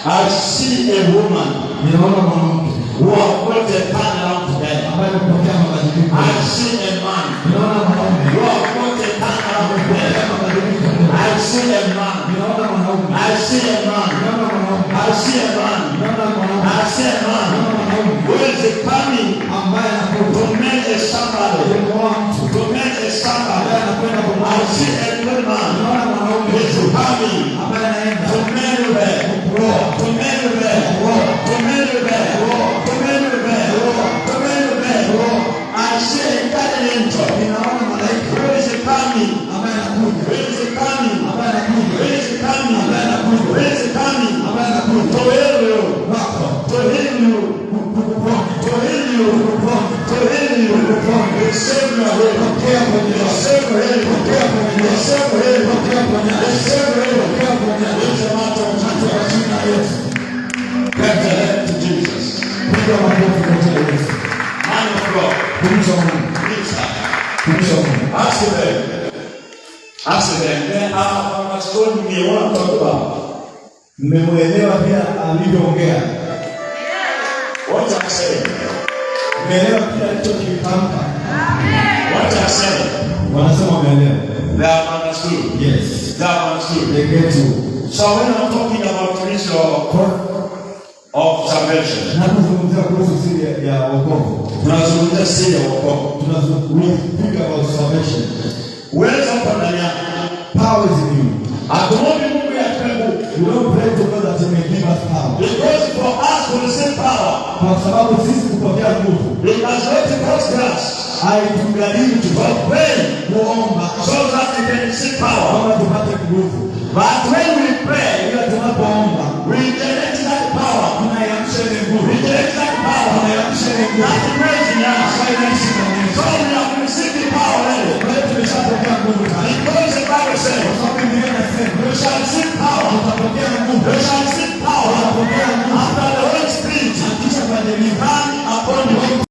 I see a woman who have put a pan around together. I see a man who have put a pan around together. I see a man. I see a man. I see a man. I see a man who is coming to make a somebody. To make a somebody. I see a good man who is coming to marry her. To marry her. To marry her. To marry her. To marry her. I see a guardian angel. Who is coming? Who is coming? Who is coming? Who is coming? To heal you. To heal you. To heal you. To heal you. Save your way. Save your way. Save your way. Save your way. It's a matter of time. Get the head to Jesus. Man of God. Ask them. Ask them. Then I told me what I'm talking about. Mmemuelewa pia alivyoongea. What I'm saying. Mmeelewa pia alichokitamka. What I'm saying. Wanasema wameelewa. They have understood. Yes. They have understood. They get to. So when I'm talking about risk of salvation, tunazungumzia kuhusu siri ya wokovu. Tunazungumzia siri ya wokovu. Tunazungumzia about salvation. Uwezo uko ndani yako. Power is in you. Hatuombi Mungu atupe nguvu. We don't pray to God that He may give us power. Because for us to receive power, kwa sababu sisi kupokea nguvu, it must not cost us. Haitugharimu To pray, kuomba so that we can receive power. kama tupate nguvu. But when we pray, Ila tunapoomba, we generate that power. tunaiamsha ile nguvu. We generate that power. Tunaiamsha ile nguvu. That praise in us. So we have received the power already. Wewe tumeshapokea nguvu tayari. Because the Bible says, Kwa sababu Biblia inasema, we shall receive power. tutapokea nguvu. We shall receive power Tutapokea nguvu. after the Holy Spirit Kisha badilika.